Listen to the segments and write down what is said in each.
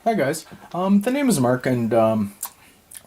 Hi guys, the name is Mark and we're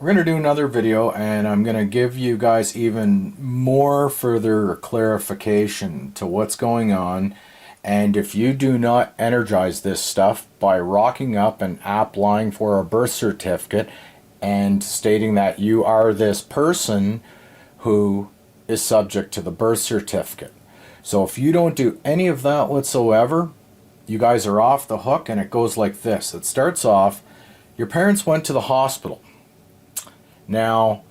going to do another video and I'm going to give you guys even more further clarification to what's going on. And if you do not energize this stuff by rocking up and applying for a birth certificate and stating that you are this person who is subject to the birth certificate. So if you don't do any of that whatsoever, you guys are off the hook, and it goes like this. It starts off, your parents went to the hospital. Now,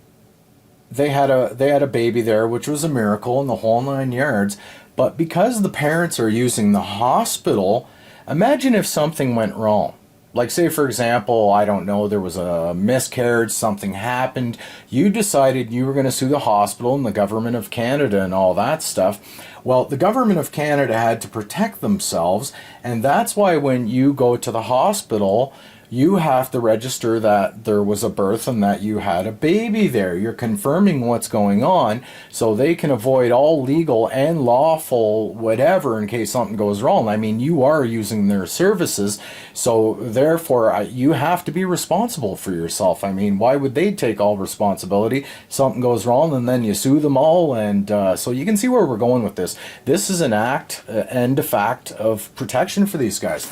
they had a baby there, which was a miracle in the whole 9 yards. But because the parents are using the hospital, imagine if something went wrong. Like, say, for example, I don't know, there was a miscarriage, something happened. You decided you were going to sue the hospital and the government of Canada and all that stuff. Well, the government of Canada had to protect themselves, and that's why when you go to the hospital, you have to register that there was a birth and that you had a baby there. You're confirming what's going on so they can avoid all legal and lawful whatever in case something goes wrong. I mean, you are using their services, so therefore you have to be responsible for yourself. I mean, why would they take all responsibility? Something goes wrong and then you sue them all, and so you can see where we're going with this. This is an act and a fact of protection for these guys.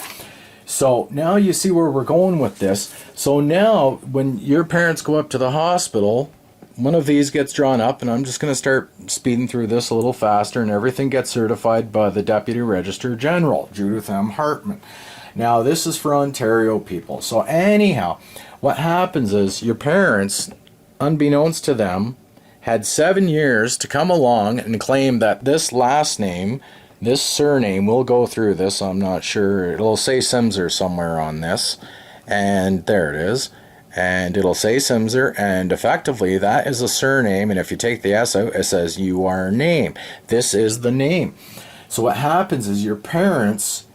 So now you see where we're going with this. So now when your parents go up to the hospital, one of these gets drawn up, and I'm just going to start speeding through this a little faster, and everything gets certified by the Deputy Registrar General, Judith M. Hartman. Now this is for Ontario people. So anyhow, what happens is your parents, unbeknownst to them, had 7 years to come along and claim that this last name, this surname, we'll go through this, I'm not sure, it'll say Simser somewhere on this, and there it is, and it'll say Simser, and effectively that is a surname, and if you take the S out, it says you are name. This is the name. So what happens is your parents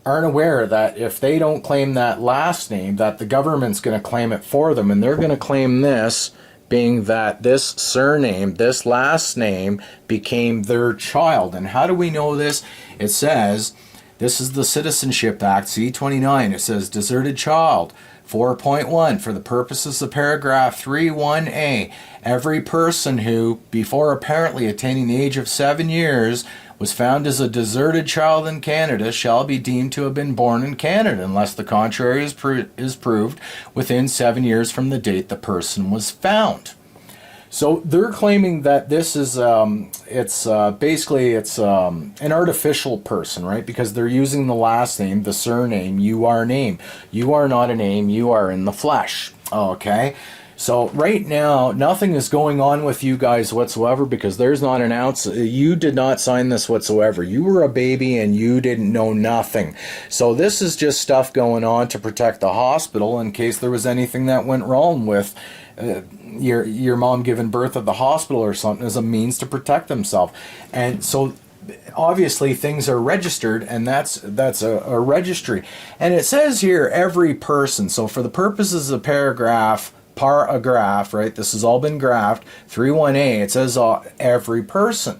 aren't aware that if they don't claim that last name, that the government's going to claim it for them, and they're going to claim this, being that this surname, this last name, became their child. And how do we know this? It says, this is the Citizenship Act, C-29. It says, deserted child, 4.1, for the purposes of paragraph 3.1a, every person who, before apparently attaining the age of 7 years, was found as a deserted child in Canada shall be deemed to have been born in Canada unless the contrary is proved within 7 years from the date the person was found. So they're claiming that this is basically an artificial person, right? Because they're using the last name, the surname, you are name. You are not a name, you are in the flesh. Okay? So right now, nothing is going on with you guys whatsoever because there's not an ounce. You did not sign this whatsoever. You were a baby and you didn't know nothing. So this is just stuff going on to protect the hospital in case there was anything that went wrong with your mom giving birth at the hospital or something as a means to protect themselves. And so obviously things are registered, and that's a registry. And it says here every person. So for the purposes of paragraph, right? This has all been graphed. 3.1a, it says every person.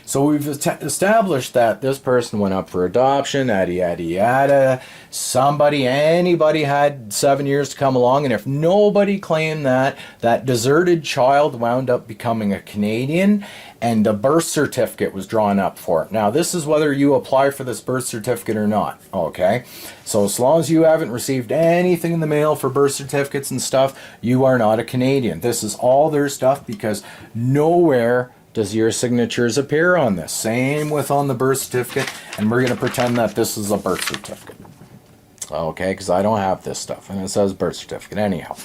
So we've established that this person went up for adoption, yada, yada, yada. Anybody had 7 years to come along, and if nobody claimed that, that deserted child wound up becoming a Canadian, and a birth certificate was drawn up for it. Now, this is whether you apply for this birth certificate or not, okay? So as long as you haven't received anything in the mail for birth certificates and stuff, you are not a Canadian. This is all their stuff because nowhere does your signatures appear on this. Same with on the birth certificate, and we're going to pretend that this is a birth certificate. Okay, because I don't have this stuff, and it says birth certificate anyhow.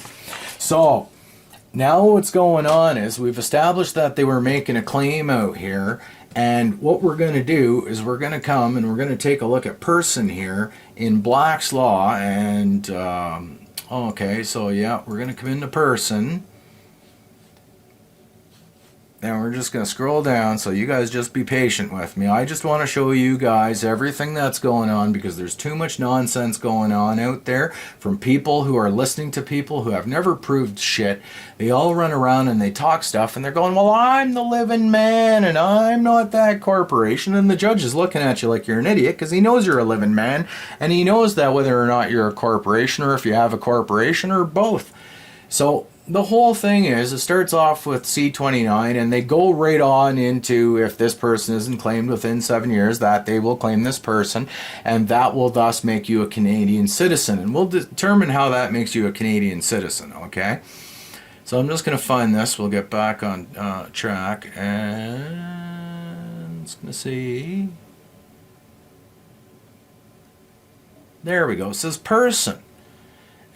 So, now what's going on is we've established that they were making a claim out here, and what we're going to do is we're going to come and we're going to take a look at person here in Black's Law, and, okay, so yeah, we're going to come into person. and we're just going to scroll down, so you guys just be patient with me. I just want to show you guys everything that's going on, because there's too much nonsense going on out there from people who are listening to people who have never proved shit. They all run around and they talk stuff, and they're going, well, I'm the living man and I'm not that corporation. And the judge is looking at you like you're an idiot, because he knows you're a living man, and he knows that whether or not you're a corporation, or if you have a corporation, or both. So the whole thing is, it starts off with C29, and they go right on into, if this person isn't claimed within 7 years, that they will claim this person, and that will thus make you a Canadian citizen. And we'll determine how that makes you a Canadian citizen, okay? So I'm just going to find this. We'll get back on track, and it's going to see. There we go. It says person.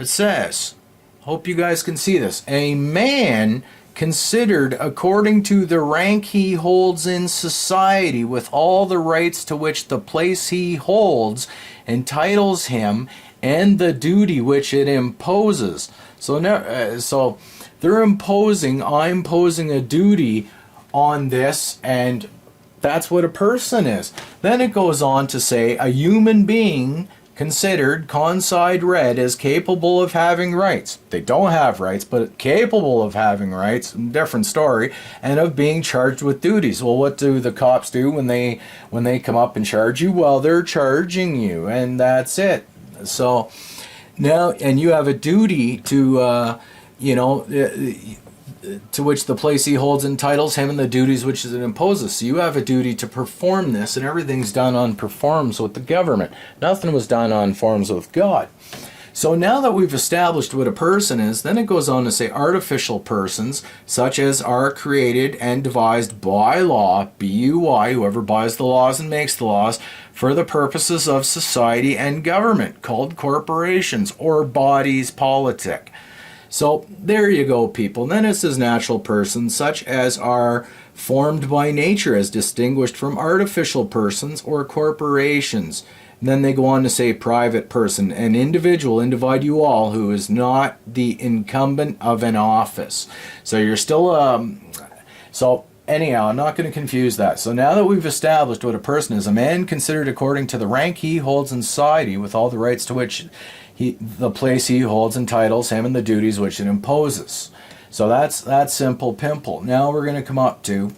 It says, hope you guys can see this, a man considered according to the rank he holds in society, with all the rights to which the place he holds entitles him, and the duty which it imposes. So they're imposing, I'm imposing a duty on this, and that's what a person is. Then it goes on to say, a human being considered, conside read, as capable of having rights. They don't have rights, but capable of having rights, different story, and of being charged with duties. Well, what do the cops do when they come up and charge you? Well, they're charging you, and that's it. So now, and you have a duty to, to which the place he holds entitles him, and the duties which it imposes. So you have a duty to perform this, and everything's done on performs with the government. Nothing was done on forms with God. So now that we've established what a person is, then it goes on to say artificial persons, such as are created and devised by law, B-U-Y, whoever buys the laws and makes the laws, for the purposes of society and government, called corporations or bodies politic. So there you go, people. Then it says natural persons, such as are formed by nature, as distinguished from artificial persons or corporations. And then they go on to say private person, an individual, individe you all, who is not the incumbent of an office. So you're still, so anyhow, I'm not going to confuse that. So now that we've established what a person is, a man considered according to the rank he holds in society, with all the rights to which the place he holds entitles him, and the duties which it imposes. So that's simple pimple. Now we're going to come up to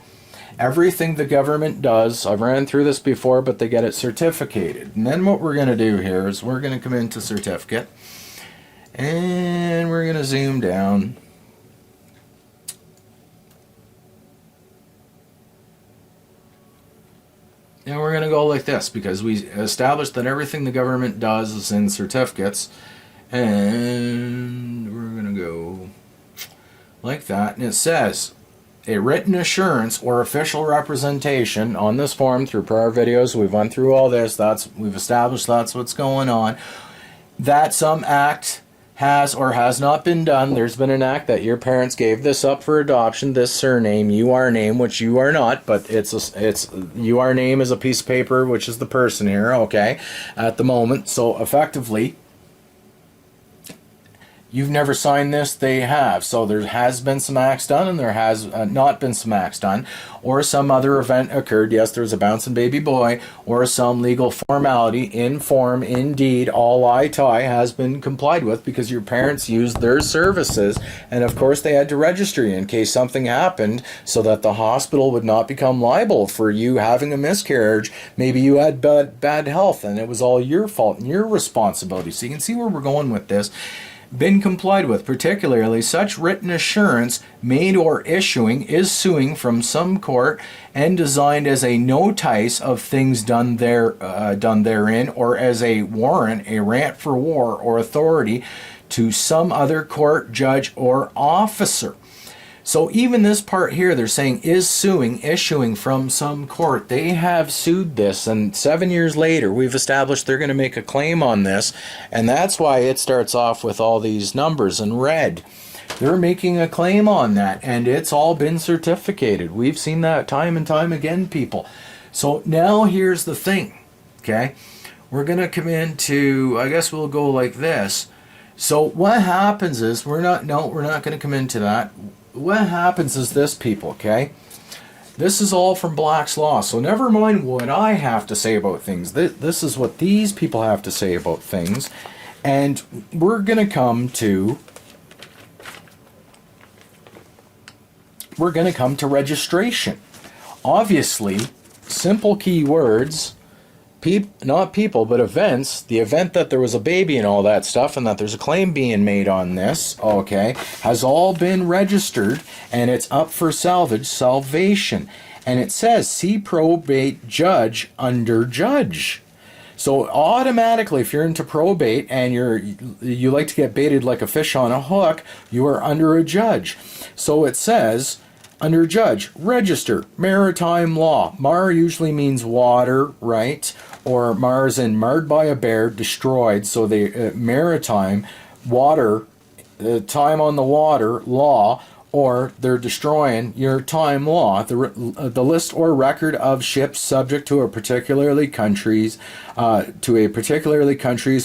everything the government does. I've ran through this before, but they get it certificated. And then what we're going to do here is we're going to come into certificate, and we're going to zoom down. And we're going to go like this, because we established that everything the government does is in certificates. And we're going to go like that. And it says, a written assurance or official representation on this form. Through prior videos, we've went through all this. We've established that's what's going on. That some act has or has not been done. There's been an act that your parents gave this up for adoption, this surname, UR name, which you are not, but it's UR name is a piece of paper, which is the person here, okay, at the moment. So effectively, you've never signed this, they have. So there has been some acts done, and there has not been some acts done, or some other event occurred. Yes, there's a bouncing baby boy, or some legal formality in form, indeed, all I tie has been complied with, because your parents used their services, and of course they had to register you in case something happened, so that the hospital would not become liable for you having a miscarriage. Maybe you had bad health, and it was all your fault and your responsibility. So you can see where we're going with this. Been complied with, particularly such written assurance made or issuing is suing from some court, and designed as a notice of things done therein, or as a warrant, a rant for war or authority to some other court, judge, or officer. So even this part here, they're saying is suing, issuing from some court. They have sued this, and 7 years later, we've established they're going to make a claim on this, and that's why it starts off with all these numbers in red. They're making a claim on that, and it's all been certificated. We've seen that time and time again, people. So now here's the thing, okay? We're going to come into, I guess we'll go like this. So what happens is, we're not going to come into that. what happens is this, people, okay? This is all from Black's Law, so never mind what I have to say about things. This is what these people have to say about things. And we're going to come to registration. Obviously, simple keywords, not people, but events, the event that there was a baby and all that stuff, and that there's a claim being made on this, okay, has all been registered, and it's up for salvation. And it says, see probate judge under judge. So automatically, if you're into probate and you like to get baited like a fish on a hook, you are under a judge. So it says, under judge, register, maritime law. Mar usually means water, right? Or mar is in marred by a bear, destroyed. So the maritime, water, time on the water, law, or they're destroying your time law, the list or record of ships subject to a particularly country's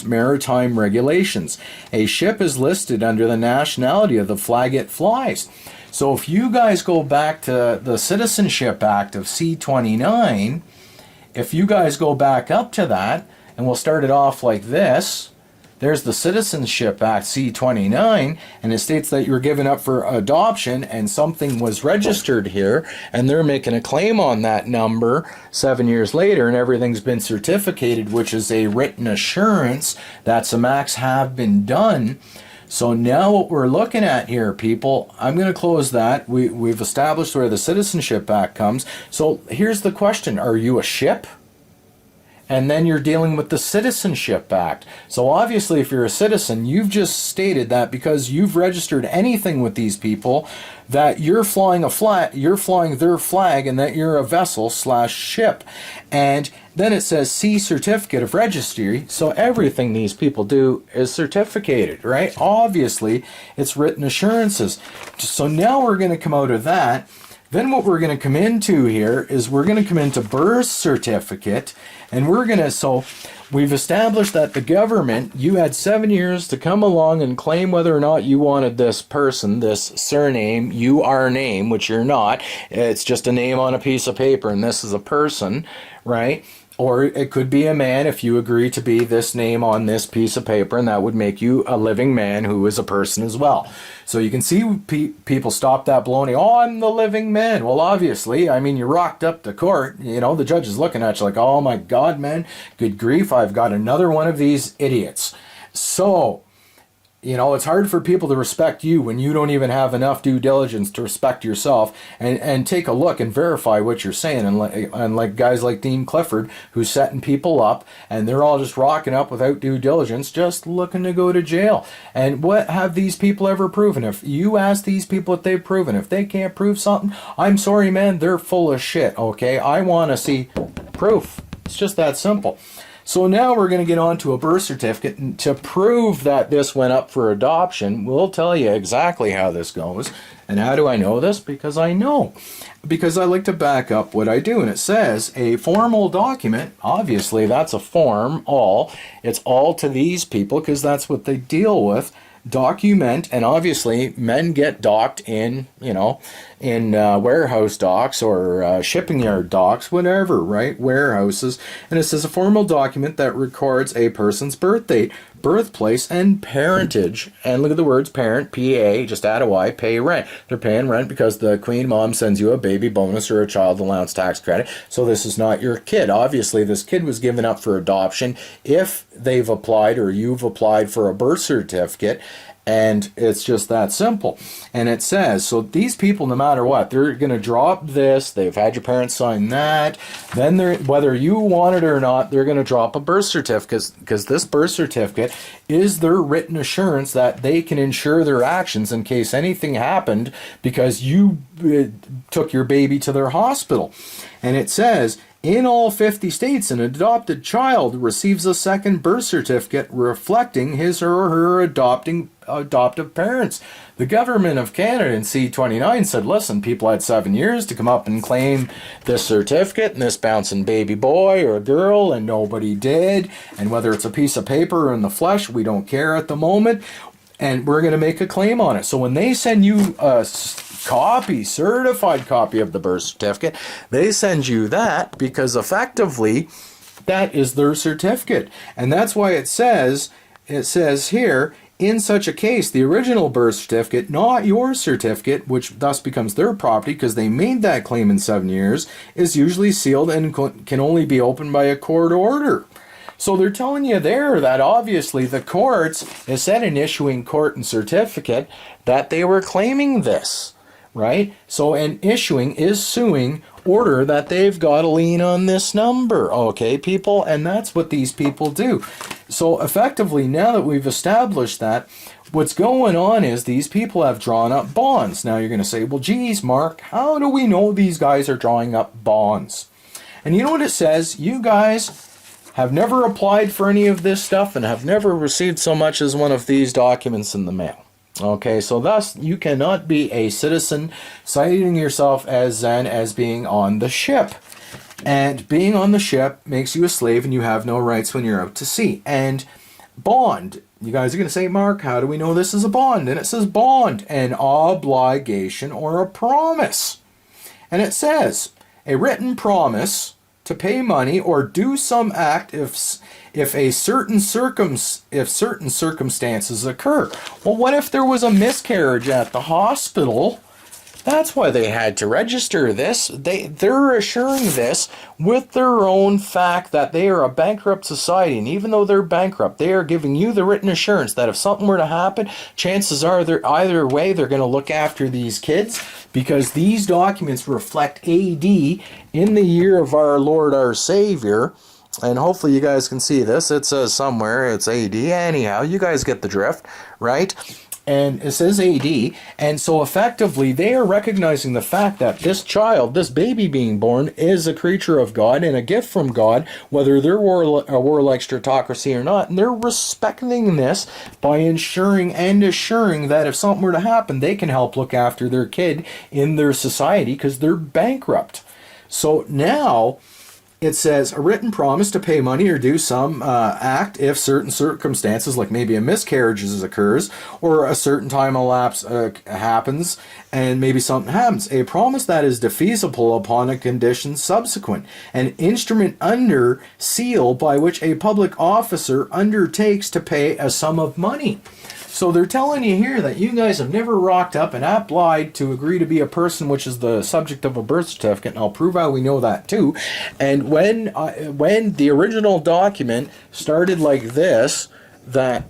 maritime regulations. A ship is listed under the nationality of the flag it flies. So if you guys go back to the Citizenship Act of C-29, if you guys go back up to that, and we'll start it off like this. There's the Citizenship Act C-29, and it states that you're given up for adoption and something was registered here, and they're making a claim on that number 7 years later, and everything's been certificated, which is a written assurance that some acts have been done. So now what we're looking at here, people, I'm going to close that. We've established where the Citizenship Act comes. So here's the question. Are you a ship? And then you're dealing with the Citizenship Act. So obviously, if you're a citizen, you've just stated that because you've registered anything with these people, that you're flying you're flying their flag, and that you're a vessel / ship. And then it says, see certificate of registry. So everything these people do is certificated, right? Obviously, it's written assurances. So now we're going to come out of that. Then what we're going to come into here is we're going to come into birth certificate, and so we've established that the government, you had 7 years to come along and claim whether or not you wanted this person, this surname, name, which you're not. It's just a name on a piece of paper, and this is a person, right? Or it could be a man if you agree to be this name on this piece of paper, and that would make you a living man who is a person as well. So you can see people stop that baloney. Oh, I'm the living man. Well, obviously, I mean, you rocked up to court. You know, the judge is looking at you like, oh my God, man, good grief, I've got another one of these idiots. So, you know, it's hard for people to respect you when you don't even have enough due diligence to respect yourself and take a look and verify what you're saying. And like guys like Dean Clifford, who's setting people up, and they're all just rocking up without due diligence, just looking to go to jail. And what have these people ever proven? If you ask these people what they've proven, if they can't prove something, I'm sorry, man, they're full of shit, okay? I want to see proof. It's just that simple. So now we're going to get on to a birth certificate, and to prove that this went up for adoption, we'll tell you exactly how this goes. And how do I know this? Because I know. Because I like to back up what I do. And it says a formal document, obviously that's a form, it's all to these people because that's what they deal with. Document, and obviously men get docked in, in warehouse docks or shipping yard docks, whatever, right? Warehouses. And it says a formal document that records a person's birth date, birthplace, and parentage. And look at the words parent, P-A, just add a Y, pay rent. They're paying rent because the queen mom sends you a baby bonus or a child allowance tax credit. So this is not your kid. Obviously, this kid was given up for adoption if they've applied or you've applied for a birth certificate. And it's just that simple. And it says, so these people, no matter what, they're going to drop this. They've had your parents sign that. Then whether you want it or not, they're going to drop a birth certificate because this birth certificate is their written assurance that they can ensure their actions in case anything happened because you took your baby to their hospital. And it says, in all 50 states, an adopted child receives a second birth certificate reflecting his or her adoptive parents. The government of Canada in C-29 said, listen, people had 7 years to come up and claim this certificate and this bouncing baby boy or girl, and nobody did. And whether it's a piece of paper or in the flesh, we don't care at the moment. And we're going to make a claim on it. So when they send you copy, certified copy of the birth certificate. They send you that because effectively that is their certificate. And that's why it says here, in such a case, the original birth certificate, not your certificate, which thus becomes their property because they made that claim in 7 years, is usually sealed and can only be opened by a court order. So they're telling you there that obviously the courts, instead in issuing court and certificate, that they were claiming this, right? So an issuing is suing order that they've got a lien on this number, okay, people? And that's what these people do. So effectively, now that we've established that, what's going on is these people have drawn up bonds. Now you're going to say, well, geez, Mark, how do we know these guys are drawing up bonds? And you know what it says? You guys have never applied for any of this stuff and have never received so much as one of these documents in the mail. Okay, so thus you cannot be a citizen, citing yourself as then as being on the ship. And being on the ship makes you a slave and you have no rights when you're out to sea. And bond, you guys are going to say, Mark, how do we know this is a bond? And it says bond, an obligation or a promise. And it says, a written promise to pay money or do some act if certain circumstances occur. Well, what if there was a miscarriage at the hospital? That's why they had to register this. They're assuring this with their own fact that they are a bankrupt society. And even though they're bankrupt, they are giving you the written assurance that if something were to happen, chances are either way they're going to look after these kids, because these documents reflect AD in the year of our Lord, our Savior. And hopefully you guys can see this. It says somewhere it's AD. Anyhow, you guys get the drift, right? And it says AD, and so effectively they are recognizing the fact that this child, this baby being born, is a creature of God and a gift from God, whether they're a warlike stratocracy or not, and they're respecting this by ensuring and assuring that if something were to happen, they can help look after their kid in their society because they're bankrupt. So now it says a written promise to pay money or do some act if certain circumstances, like maybe a miscarriage occurs or a certain time elapse happens and maybe something happens. A promise that is defeasible upon a condition subsequent. An instrument under seal by which a public officer undertakes to pay a sum of money. So they're telling you here that you guys have never rocked up and applied to agree to be a person, which is the subject of a birth certificate, and I'll prove how we know that too. And when the original document started like this, that,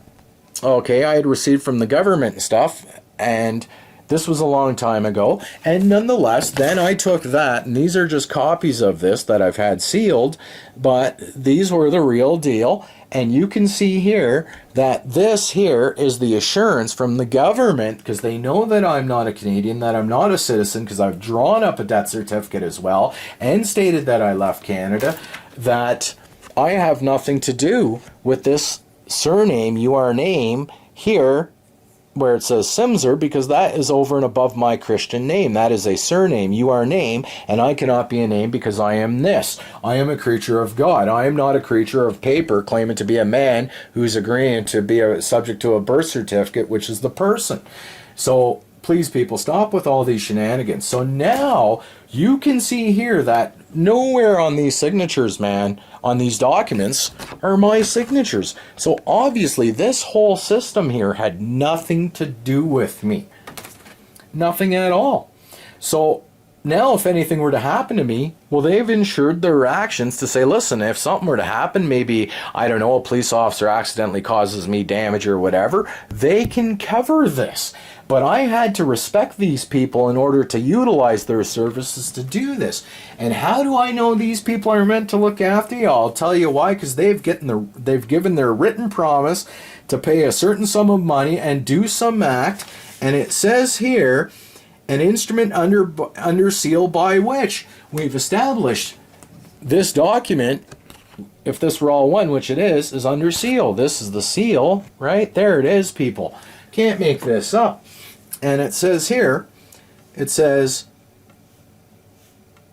okay, I had received from the government and stuff, and this was a long time ago, and nonetheless, then I took that, and these are just copies of this that I've had sealed, but these were the real deal. And you can see here that this here is the assurance from the government, because they know that I'm not a Canadian, that I'm not a citizen, because I've drawn up a death certificate as well, and stated that I left Canada, that I have nothing to do with this surname, your name, here, where it says Simser, because that is over and above my Christian name. That is a surname, your name, and I cannot be a name because I am this. I am a creature of God. I am not a creature of paper claiming to be a man who's agreeing to be subject to a birth certificate, which is the person. So please, people, stop with all these shenanigans. So now you can see here that nowhere on these signatures, man, on these documents, are my signatures. So obviously this whole system here had nothing to do with me. Nothing at all. So now if anything were to happen to me, well, they've insured their actions to say, listen, if something were to happen, maybe, I don't know, a police officer accidentally causes me damage or whatever, they can cover this. But I had to respect these people in order to utilize their services to do this. And how do I know these people are meant to look after you? I'll tell you why, because they've given their written promise to pay a certain sum of money and do some act. And it says here, an instrument under seal by which we've established this document, if this were all one, which it is under seal. This is the seal, right? There it is, people. Can't make this up. And it says here, it says,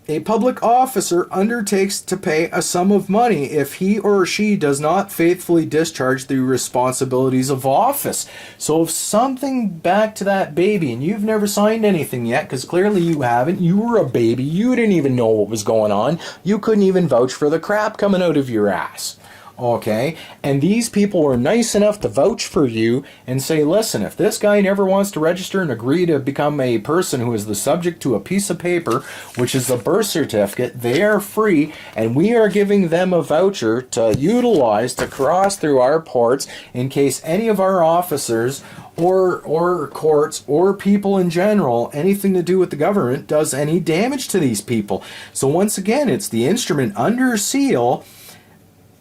A public officer undertakes to pay a sum of money if he or she does not faithfully discharge the responsibilities of office. So if something, back to that baby, and you've never signed anything yet, because clearly you haven't, you were a baby, you didn't even know what was going on, you couldn't even vouch for the crap coming out of your ass. Okay, and these people were nice enough to vouch for you and say, listen, if this guy never wants to register and agree to become a person who is the subject to a piece of paper, which is the birth certificate, they are free, and we are giving them a voucher to utilize to cross through our ports in case any of our officers or courts or people in general, anything to do with the government, does any damage to these people. So once again, it's the instrument under seal.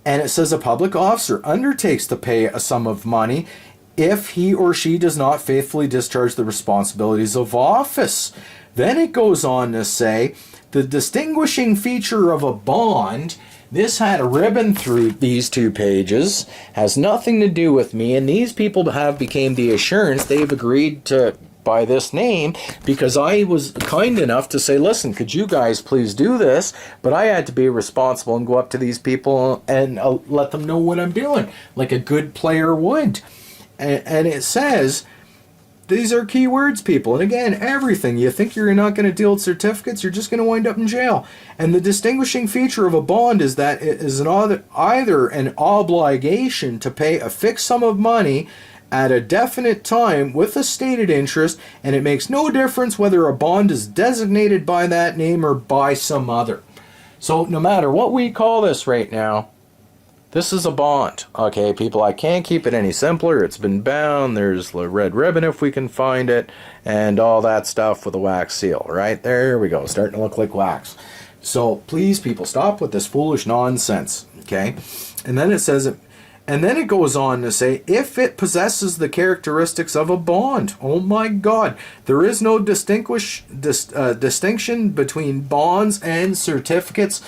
And it says a public officer undertakes to pay a sum of money if he or she does not faithfully discharge the responsibilities of office. Then it goes on to say the distinguishing feature of a bond. This had a ribbon through these 2 pages, has nothing to do with me, and these people have became the assurance they've agreed to by this name because I was kind enough to say, listen, could you guys please do this? But I had to be responsible and go up to these people and let them know what I'm doing, like a good player would. And it says, these are key words, people. And again, everything. You think you're not going to deal with certificates, you're just going to wind up in jail. And the distinguishing feature of a bond is that it is either an obligation to pay a fixed sum of money at a definite time with a stated interest, and it makes no difference whether a bond is designated by that name or by some other. So no matter what we call this right now, this is a bond. Okay, people, I can't keep it any simpler. It's been bound. There's the red ribbon if we can find it, and all that stuff with a wax seal. Right there we go, starting to look like wax. So please, people, stop with this foolish nonsense. Okay, and then it says, and then it goes on to say, if it possesses the characteristics of a bond. Oh my God. There is no distinction between bonds and certificates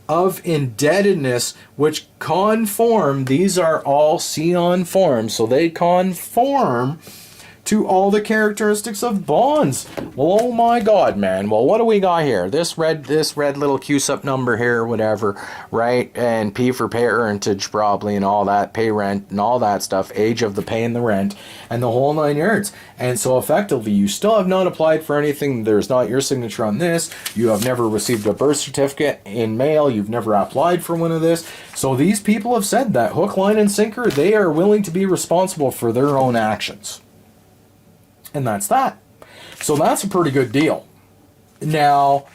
of indebtedness, which conform. These are all Sion forms, so they conform to all the characteristics of bonds. Well, oh my God, man. Well, what do we got here? This red little Q-sub number here, whatever, right? And P for parentage probably, and all that, pay rent and all that stuff, age of the paying the rent, and the whole 9 yards. And so effectively, you still have not applied for anything. There's not your signature on this. You have never received a birth certificate in mail. You've never applied for one of this. So these people have said that hook, line, and sinker, they are willing to be responsible for their own actions. And that's that. So that's a pretty good deal. Now,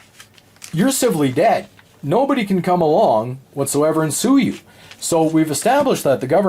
you're civilly dead. Nobody can come along whatsoever and sue you. So we've established that the government